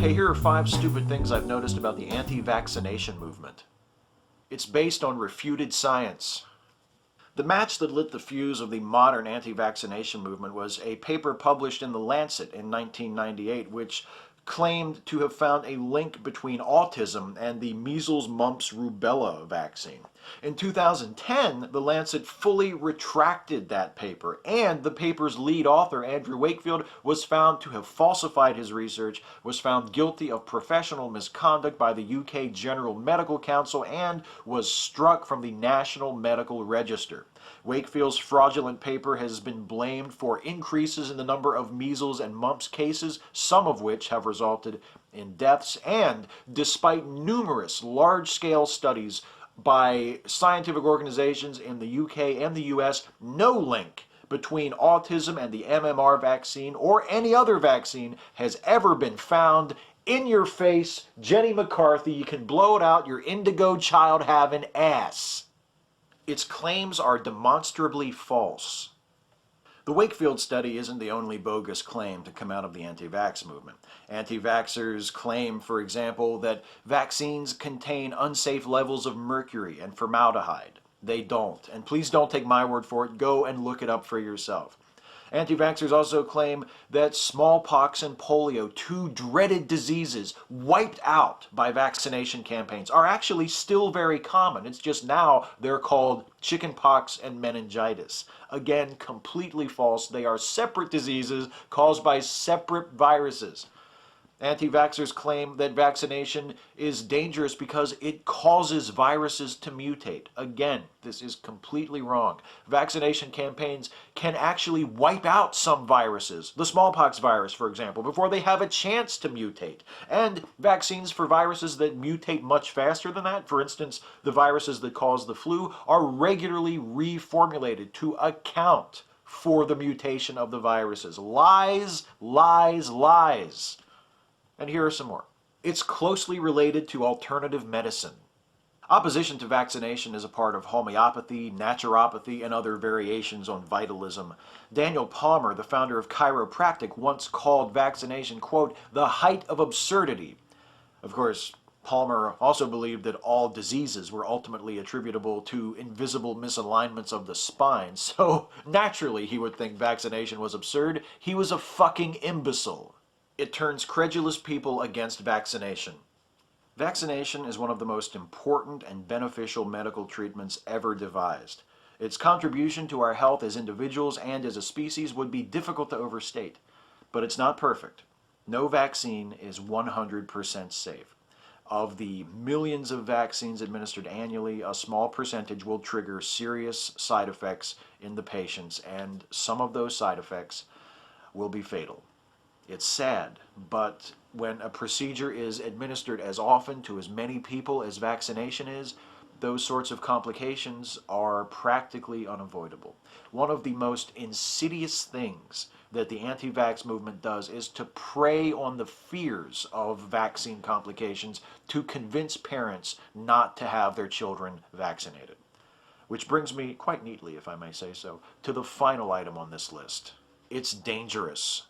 Hey, here are 5 stupid things I've noticed about the anti-vaccination movement. It's based on refuted science. The match that lit the fuse of the modern anti-vaccination movement was a paper published in The Lancet in 1998, which claimed to have found a link between autism and the measles, mumps, rubella vaccine. In 2010, The Lancet fully retracted that paper, and the paper's lead author, Andrew Wakefield, was found to have falsified his research, was found guilty of professional misconduct by the UK General Medical Council, and was struck from the National Medical Register. Wakefield's fraudulent paper has been blamed for increases in the number of measles and mumps cases, some of which have resulted in deaths, and despite numerous large-scale studies by scientific organizations in the UK and the US, no link between autism and the MMR vaccine or any other vaccine has ever been found. In your face, Jenny McCarthy, you can blow it out your indigo child-having ass. Its claims are demonstrably false. The Wakefield study isn't the only bogus claim to come out of the anti-vax movement. Anti-vaxxers claim, for example, that vaccines contain unsafe levels of mercury and formaldehyde. They don't. And please don't take my word for it. Go and look it up for yourself. Anti-vaxxers also claim that smallpox and polio, 2 dreaded diseases wiped out by vaccination campaigns, are actually still very common. It's just now they're called chickenpox and meningitis. Again, completely false. They are separate diseases caused by separate viruses. Anti-vaxxers claim that vaccination is dangerous because it causes viruses to mutate. Again, this is completely wrong. Vaccination campaigns can actually wipe out some viruses, the smallpox virus, for example, before they have a chance to mutate. And vaccines for viruses that mutate much faster than that, for instance, the viruses that cause the flu, are regularly reformulated to account for the mutation of the viruses. Lies, lies, lies. And here are some more. It's closely related to alternative medicine. Opposition to vaccination is a part of homeopathy, naturopathy, and other variations on vitalism. Daniel Palmer, the founder of chiropractic, once called vaccination, quote, the height of absurdity. Of course, Palmer also believed that all diseases were ultimately attributable to invisible misalignments of the spine, so naturally he would think vaccination was absurd. He was a fucking imbecile. It turns credulous people against vaccination. Vaccination is one of the most important and beneficial medical treatments ever devised. Its contribution to our health as individuals and as a species would be difficult to overstate. But it's not perfect. No vaccine is 100% safe. Of the millions of vaccines administered annually, a small percentage will trigger serious side effects in the patients, and some of those side effects will be fatal. It's sad, but when a procedure is administered as often to as many people as vaccination is, those sorts of complications are practically unavoidable. One of the most insidious things that the anti-vax movement does is to prey on the fears of vaccine complications to convince parents not to have their children vaccinated. Which brings me, quite neatly if I may say so, to the final item on this list. It's dangerous.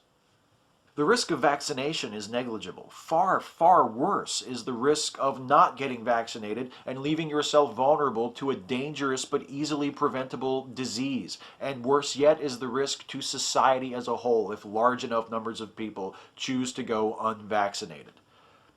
The risk of vaccination is negligible. Far, far worse is the risk of not getting vaccinated and leaving yourself vulnerable to a dangerous but easily preventable disease. And worse yet is the risk to society as a whole if large enough numbers of people choose to go unvaccinated.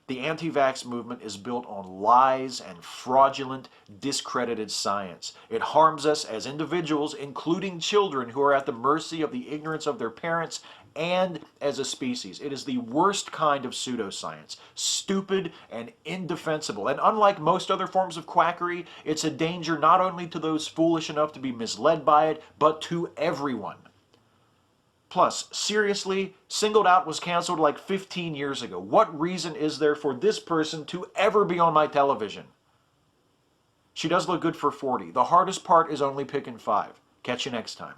The anti-vax movement is built on lies and fraudulent, discredited science. It harms us as individuals, including children who are at the mercy of the ignorance of their parents, and as a species. It is the worst kind of pseudoscience, stupid and indefensible. And unlike most other forms of quackery, it's a danger not only to those foolish enough to be misled by it, but to everyone. Plus, seriously, Singled Out was canceled like 15 years ago. What reason is there for this person to ever be on my television? She does look good for 40. The hardest part is only picking 5. Catch you next time.